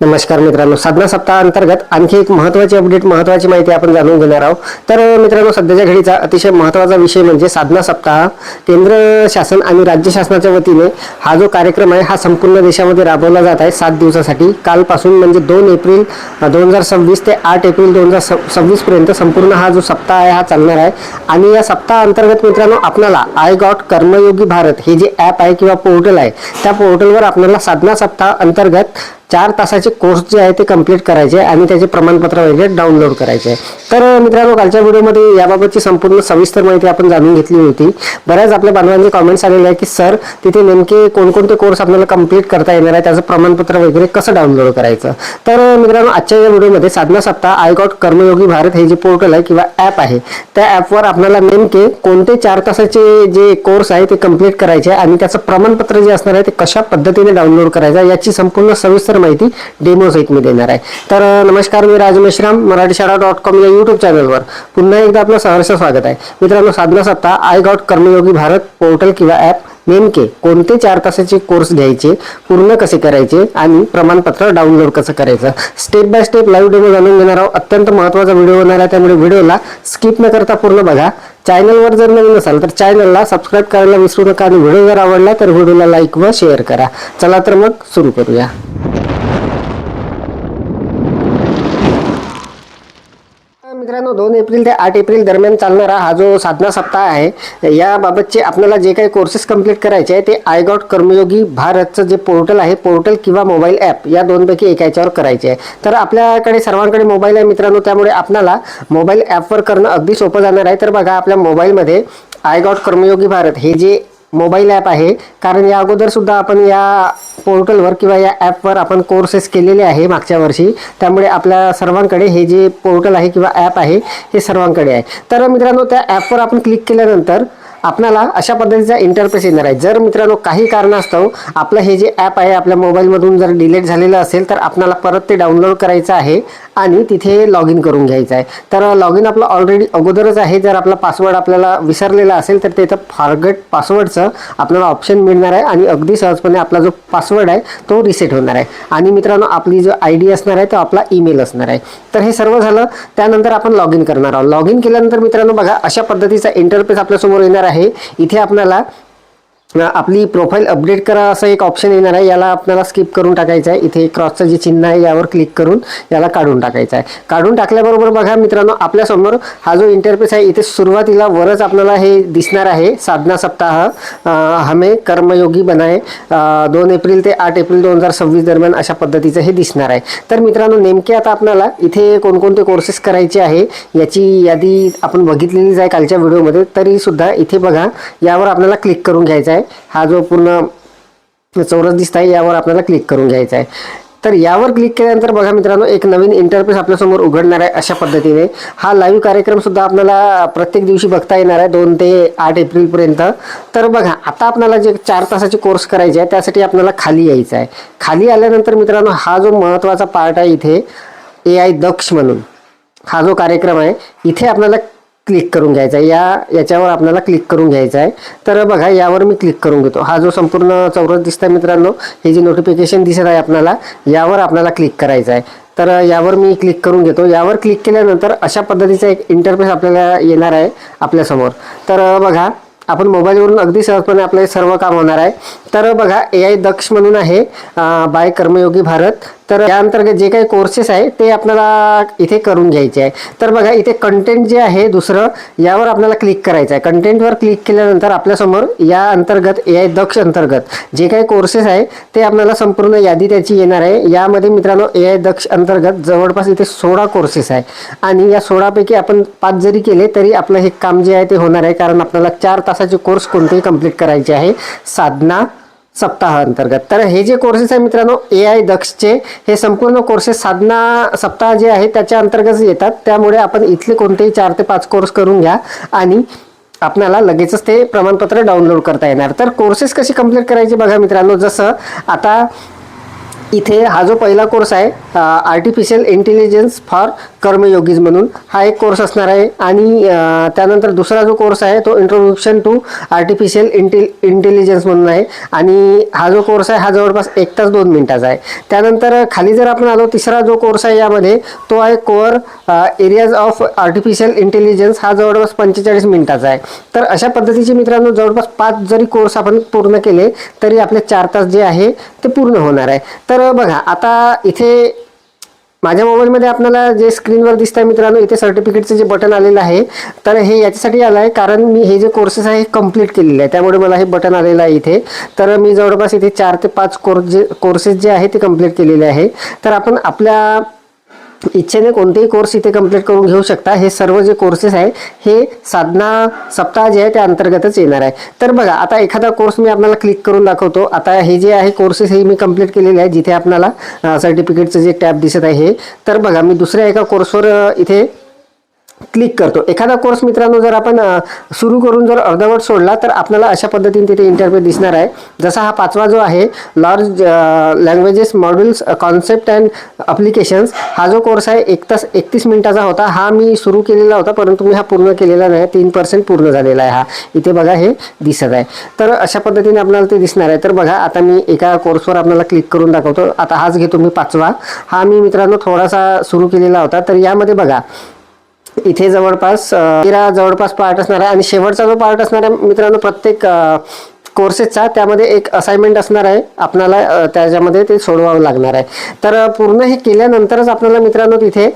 नमस्कार मित्रांनो, साधना सप्ताह अंतर्गत आणखी एक महत्त्वाची अपडेट, महत्त्वाची माहिती आपण जाणून घेणार आहोत. तर मित्रांनो, सध्याच्या घडीचा अतिशय महत्त्वाचा विषय म्हणजे साधना सप्ताह. केंद्र शासन आणि राज्य शासनाच्या वतीने हा जो कार्यक्रम आहे हा संपूर्ण देशामध्ये राबवला जात आहे 7 दिवसासाठी. कालपासून म्हणजे 2 एप्रिल 2026 ते 8 एप्रिल 2026 पर्यंत संपूर्ण हा जो सप्ताह आहे हा चालणार आहे. आणि या सप्ताह अंतर्गत मित्रांनो, आपल्याला आय गॉट कर्मयोगी भारत हे जे ॲप आहे किंवा पोर्टल आहे, त्या पोर्टलवर आपल्याला साधना सप्ताह अंतर्गत 4 तासाचे कोर्स जे आहे ते कंप्लीट करायचे आणि त्याचे प्रमाणपत्र वगैरे डाउनलोड करायचे. तर मित्रांनो, कालच्या व्हिडिओमध्ये याबाबतची संपूर्ण सविस्तर माहिती आपण जाणून घेतली होती. बऱ्याच आपल्या बांधवांचे कमेंट्स आलेले आहे की सर, तिथे नेमके कोणकोणते कोर्स आपल्याला कंप्लीट करता येणार आहे, त्याचं प्रमाणपत्र वगैरे कसं डाउनलोड करायचं. तर मित्रांनो, आजच्या या व्हिडिओमध्ये साधना सप्ताह आय गॉट कर्मयोगी भारत हे जे पोर्टल आहे किंवा ॲप आहे, त्या ॲपवर आपल्याला नेमके कोणते 4 तासाचे जे कोर्स आहे ते कंप्लीट करायचे आणि त्याचं प्रमाणपत्र जे असणार आहे ते कशा पद्धतीने डाउनलोड करायचं याची संपूर्ण सविस्तर माहिती डेमो सहित मी देणार आहे. तर नमस्कार, मी राज मेश्राम, marathishara.com या यूट्यूब चॅनलवर पुन्हा एकदा आपलं सहर्ष स्वागत आहे. मित्रांनो, साधना सप्ताह I got Karmayogi Bharat portal किंवा ॲप नेमके कोणते 4 तासाचे कोर्स घ्यायचे, पूर्ण कसे करायचे आणि प्रमाणपत्र डाउनलोड कसं करायचं, step by step live demo जाणून घेणार आहोत. अत्यंत महत्त्वाचा व्हिडिओ होणार आहे, त्यामुळे व्हिडिओला स्किप न करता पूर्ण बघा. चॅनलवर जर नवीन असाल तर चॅनलला सबस्क्राईब करायला विसरू नका आणि व्हिडिओ जर आवडला तर व्हिडिओला लाईक व शेअर करा. चला तर मग सुरू करूया. मित्रांनो, 2 एप्रिल ते 8 एप्रिल दरम्यान चालणारा हा जो साधना सप्ताह आहे, याबाबतचे आपल्याला जे काही कोर्सेस कंप्लीट करायचे आहे ते आय गॉट कर्मयोगी भारतचं जे पोर्टल आहे, पोर्टल किंवा मोबाईल ॲप, या दोनपैकी एका याच्यावर करायचे आहे. तर आपल्याकडे सर्वांकडे मोबाईल आहे मित्रांनो, त्यामुळे आपल्याला मोबाईल ॲपवर करणं अगदी सोपं जाणार आहे. तर बघा, आपल्या मोबाईलमध्ये आय गॉट कर्मयोगी भारत हे जे मोबाईल ॲप आहे, कारण या अगोदर सुद्धा आपण या पोर्टलवर किंवा या ॲपवर आपण कोर्सेस केलेले आहे मागच्या वर्षी, त्यामुळे आपल्या सर्वांकडे हे जे पोर्टल आहे किंवा ॲप आहे हे सर्वांकडे आहे. तर मित्रांनो, त्या ॲपवर आपण क्लिक केल्यानंतर आपल्याला अशा पद्धतीचा इंटरफेस येणार आहे. जर मित्रांनो काही कारणास्तव आपलं हे जे ॲप आहे आपल्या मोबाईलमधून जर डिलीट झालेलं असेल तर आपल्याला परत ते डाउनलोड करायचं आहे आणि तिथे लॉग इन करून घ्यायचं आहे. तर लॉग इन आपलं ऑलरेडी अगोदरच आहे. जर आपला पासवर्ड आपल्याला विसरलेला असेल तर तिथं फॉरगेट पासवर्डचं आपल्याला ऑप्शन मिळणार आहे आणि अगदी सहजपणे आपला जो पासवर्ड आहे तो रिसेट होणार आहे. आणि मित्रांनो, आपली जो ID असणार आहे तो आपला ईमेल असणार आहे. तर हे सर्व झालं, त्यानंतर आपण लॉग इन करणार आहोत. लॉग इन केल्यानंतर मित्रांनो बघा, अशा पद्धतीचा इंटरफेस आपल्यासमोर येणार आहे. इथे आपल्याला आपली प्रोफाईल अपडेट करा असं एक ऑप्शन येणार आहे, याला आपल्याला स्किप करून टाकायचं आहे. इथे क्रॉसचं जे चिन्ह आहे यावर क्लिक करून याला काढून टाकायचं आहे. काढून टाकल्याबरोबर बघा मित्रांनो, आपल्यासमोर हा जो इंटरफेस आहे, इथे सुरुवातीला वरच आपल्याला हे दिसणार आहे, साधना सप्ताह हमें कर्मयोगी बनाए 2 एप्रिल ते 8 एप्रिल 2026 दरम्यान, अशा पद्धतीचं हे दिसणार आहे. तर मित्रांनो, नेमके आता आपल्याला इथे कोणकोणते कोर्सेस करायचे आहे याची यादी आपण बघितलेलीच आहे कालच्या व्हिडिओमध्ये. तरी सुद्धा इथे बघा, यावर आपल्याला क्लिक करून घ्यायचं आहे. हा जो पूर्ण चौरस दिसत आहे यावर आपल्याला क्लिक करून घ्यायचं आहे. तर यावर क्लिक केल्यानंतर बघा मित्रांनो, एक नवीन इंटरफेस आपल्यासमोर उघडणार आहे. अशा पद्धतीने हा लाईव्ह कार्यक्रम सुद्धा आपल्याला प्रत्येक दिवशी बघता येणार आहे 2 ते 8 एप्रिलपर्यंत. तर बघा, आता आपल्याला जे 4 तासाचे कोर्स करायचे आहे त्यासाठी आपल्याला खाली यायचं आहे. खाली आल्यानंतर मित्रांनो, हा जो महत्त्वाचा पार्ट आहे इथे AI दक्ष म्हणून हा जो कार्यक्रम आहे, इथे आपल्याला क्लिक करून घ्यायचा आहे. याच्यावर आपल्याला क्लिक करून घ्यायचं आहे. तर बघा, यावर मी क्लिक करून घेतो. हा जो संपूर्ण चौरस दिसत आहे मित्रांनो, हे जे नोटिफिकेशन दिसत आहे आपल्याला, यावर आपल्याला क्लिक करायचं आहे. तर यावर मी क्लिक करून घेतो. यावर क्लिक केल्यानंतर अशा पद्धतीचा एक इंटरफेस आपल्याला येणार आहे आपल्यासमोर. तर बघा, आपण मोबाईलवरून अगदी सहजपणे आपले सर्व काम होणार आहे. तर बघा, AI दक्ष म्हणून आहे बाय कर्मयोगी भारत. तर या अंतर्गत जे काही कोर्सेस आहे ते आपल्याला इथे करून घ्यायचे आहे. तर बघा, इथे कंटेंट जे आहे दुसरं, यावर आपल्याला क्लिक करायचं आहे. कंटेंटवर क्लिक केल्यानंतर आपल्यासमोर या अंतर्गत AI दक्ष अंतर्गत जे काही कोर्सेस आहे ते आपल्याला संपूर्ण यादी त्याची येणार आहे. यामध्ये मित्रांनो, AI दक्ष अंतर्गत जवळपास इथे 16 कोर्सेस आहे आणि या 16 पैकी आपण 5 जरी केले तरी आपलं हे काम जे आहे ते होणार आहे, कारण आपल्याला 4 तासाचे कोर्स कोणतेही कंप्लीट करायचे आहे साधना सप्ताह अंतर्गत. तर हे जे कोर्सेस आहे मित्रांनो AI दक्षचे, हे संपूर्ण कोर्सेस साधना सप्ताह जे आहे त्याच्या अंतर्गत येतात. त्यामुळे आपण इथले कोणतेही 4 ते 5 कोर्स करून घ्या आणि आपल्याला लगेचच ते प्रमाणपत्र डाउनलोड करता येणार. तर कोर्सेस कशी कंप्लीट करायचे बघा मित्रांनो, जसं आता इथे हा जो पहिला कोर्स आहे आर्टिफिशियल इंटेलिजन्स फॉर कर्मयोगीज म्हणून हा एक कोर्स असणार आहे. आणि त्यानंतर दुसरा जो कोर्स आहे तो इंट्रोडक्शन टू आर्टिफिशियल इंटेलिजन्स म्हणून आहे. आणि हा जो कोर्स आहे हा जवळपास 1 तास 2 मिनिटाचा आहे. त्यानंतर खाली जर आपण आलो, तिसरा जो कोर्स आहे यामध्ये तो आहे core areas of artificial intelligence. हा जवळपास 45 मिनिटाचा आहे. तर अशा पद्धतीचे मित्रांनो जवळपास 5 जरी कोर्स आपण पूर्ण केले तरी आपले 4 तास जे आहे ते पूर्ण होणार आहे. तर बघा आता इथे माझ्या मोबाईलमध्ये आपल्याला जे स्क्रीनवर दिसत आहे मित्रांनो, इथे सर्टिफिकेटचं जे बटन आलेलं आहे, तर हे याच्यासाठी आलं आहे कारण मी हे जे कोर्सेस आहे हे कंप्लीट केलेले आहे, त्यामुळे मला हे बटन आलेलं आहे इथे. तर मी जवळपास इथे 4 ते 5 कोर्सेस जे आहे ते कंप्लीट केलेले आहे. तर आपण आपल्या इच्छेने कोणतेही कोर्स इथे कंप्लीट करून घेऊ शकता. हे सर्व जे कोर्सेस आहे हे साधना सप्ताह जे आहे त्या अंतर्गतच येणार आहे. तर बघा आता एखादा कोर्स मी आपल्याला क्लिक करून दाखवतो. आता हे जे आहे कोर्सेस हे मी कंप्लीट केलेले आहे, जिथे आपल्याला सर्टिफिकेटचं जे टॅब दिसत आहे हे. तर बघा मी दुसऱ्या एका कोर्सवर इथे क्लिक करतो. एखादा कोर्स मित्रांनो जर आपण सुरू करून जर अर्धवट सोडला तर आपल्याला अशा पद्धतीने तिथे इंटरफेस दिसणार आहे. जसा हा 5वा जो आहे large languages modules concept and applications, हा जो कोर्स आहे 1 तास 31 मिनिटाचा होता. हा मी सुरू केलेला होता परंतु मी हा पूर्ण केलेला नाही, 3% पूर्ण झालेला आहे. हा इथे बघा हे दिसत आहे. तर अशा पद्धतीने आपल्याला ते दिसणार आहे. तर बघा आता मी एका कोर्सवर आपल्याला क्लिक करून दाखवतो. आता हाच घेतो मी 5वा. हा मी मित्रांनो थोडासा सुरू केलेला होता. तर यामध्ये बघा इथे जवळपास 13 जवळपास पार्ट असणार आहे. आणि शेवटचा जो पार्ट असणार आहे मित्रांनो प्रत्येक कोर्सेसचा, त्यामध्ये एक असाइनमेंट असणार आहे, आपल्याला त्याच्यामध्ये ते सोडवावं लागणार आहे. तर पूर्ण हे केल्यानंतरच आपल्याला मित्रांनो तिथे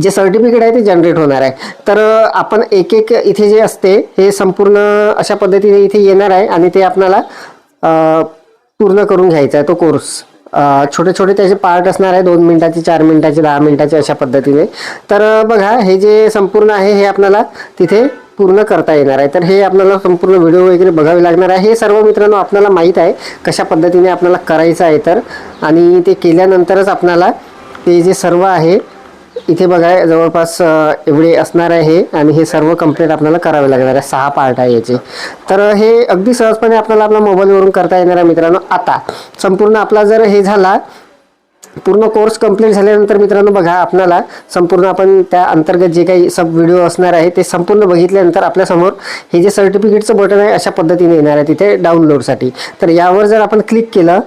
जे सर्टिफिकेट आहे ते जनरेट होणार आहे. तर आपण एक एक इथे जे असते हे संपूर्ण अशा पद्धतीने इथे येणार आहे आणि ते आपल्याला पूर्ण करून घ्यायचा आहे तो कोर्स. छोटे छोटे त्याचे पार्ट असणार आहे, 2 मिनिटाचे, 4 मिनिटाचे, 10 मिनिटाचे अशा पद्धतीने. तर बघा हे जे संपूर्ण आहे हे आपल्याला तिथे पूर्ण करता येणार आहे. तर हे आपल्याला संपूर्ण व्हिडिओ वगैरे बघावे लागणार आहे. हे सर्व मित्रांनो आपल्याला माहीत आहे कशा पद्धतीने आपल्याला करायचं आहे. तर आणि ते केल्यानंतरच आपल्याला ते जे सर्व आहे इथे बघा जवळपास एवढे असणार आहे आणि हे सर्व कंप्लीट आपल्याला करावे लागणार आहे. 6 पार्ट आहे याचे. तर हे अगदी सहजपणे आपल्याला आपल्या मोबाईलवरून करता येणार आहे मित्रांनो. आता संपूर्ण आपला जर हे झाला पूर्ण कोर्स कंप्लीट झाल्यानंतर मित्रांनो बघा आपल्याला संपूर्ण आपण त्या अंतर्गत जे काही सब व्हिडिओ असणार आहे ते संपूर्ण बघितल्यानंतर आपल्यासमोर हे जे सर्टिफिकेटचं बटन आहे अशा पद्धतीने येणार आहे तिथे डाउनलोडसाठी. तर यावर जर आपण क्लिक केलं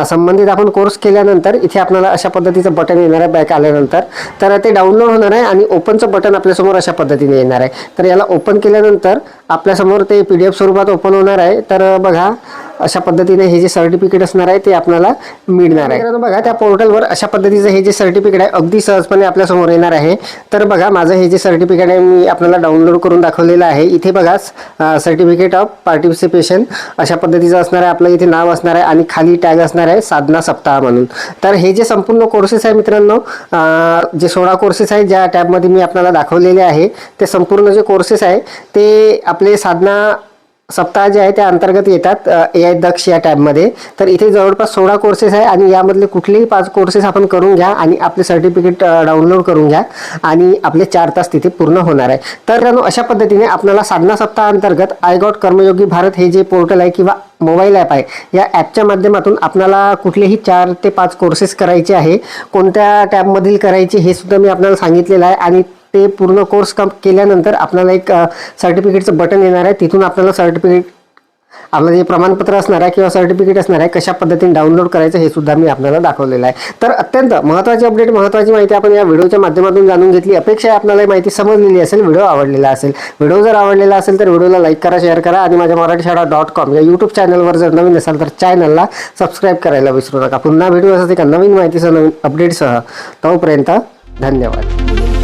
संबंधित आपण कोर्स केल्यानंतर इथे आपल्याला अशा पद्धतीचं बटन येणार आहे बॅक आल्यानंतर. तर ते डाउनलोड होणार आहे आणि ओपनचं बटन आपल्यासमोर अशा पद्धतीने येणार आहे. तर याला ओपन केल्यानंतर आपल्यासमोर ते PDF स्वरूपात ओपन होणार आहे. तर बघा अशा पद्धतीने हे जे सर्टिफिकेट असणार आहे ते आपल्याला मिळणार आहे. तर बघा त्या पोर्टलवर अशा पद्धतीचं हे जे सर्टिफिकेट आहे अगदी सहजपणे आपल्यासमोर येणार आहे. तर बघा माझं हे जे सर्टिफिकेट आहे मी आपल्याला डाउनलोड करून दाखवलेलं आहे. इथे बघा सर्टिफिकेट ऑफ पार्टिसिपेशन अशा पद्धतीचं असणार आहे. आपलं इथे नाव असणार आहे आणि खाली टॅग असणार आहे साधना सप्ताह म्हणून. तर हे जे संपूर्ण कोर्सेस आहे मित्रांनो जे 16 कोर्सेस आहे ज्या टॅबमध्ये मी आपल्याला दाखवलेले आहे ते संपूर्ण जे कोर्सेस आहे ते आपले साधना सप्ताह जे आहे त्या अंतर्गत येतात AI दक्ष या टॅबमध्ये. तर इथे जवळपास 16 कोर्सेस आहे आणि यामधले कुठलेही 5 कोर्सेस आपण करून घ्या आणि आपले सर्टिफिकेट डाउनलोड करून घ्या आणि आपले 4 तास तिथे पूर्ण होणार आहे. तर अशा पद्धतीने आपल्याला साधना सप्ताह अंतर्गत आय गॉट कर्मयोगी भारत हे जे पोर्टल आहे किंवा मोबाईल ॲप आहे या ॲपच्या माध्यमातून आपल्याला कुठलेही 4 ते 5 कोर्सेस करायचे आहे. कोणत्या टॅबमधील करायचे हे सुद्धा मी आपल्याला सांगितलेलं आहे. आणि ते पूर्ण कोर्स केल्यानंतर आपल्याला एक सर्टिफिकेटचं बटन येणार आहे. तिथून आपल्याला सर्टिफिकेट आपलं जे प्रमाणपत्र असणार आहे किंवा सर्टिफिकेट असणार आहे कशा पद्धतीने डाउनलोड करायचं हे सुद्धा मी आपल्याला दाखवलेलं आहे. तर अत्यंत महत्त्वाची अपडेट, महत्त्वाची माहिती आपण या व्हिडिओच्या माध्यमातून जाणून घेतली. अपेक्षा आहे आपल्याला माहिती समजलेली असेल, व्हिडिओ आवडलेला असेल. व्हिडिओ जर आवडलेला असेल तर व्हिडिओला लाईक करा, शेअर करा आणि माझ्या marathishada.com या यूट्यूब चॅनलवर जर नवीन असाल तर चॅनलला सबस्क्राईब करायला विसरू नका. पुन्हा व्हिडिओ असाच एका नवीन माहितीसह, नवीन अपडेटसह. तोपर्यंत धन्यवाद.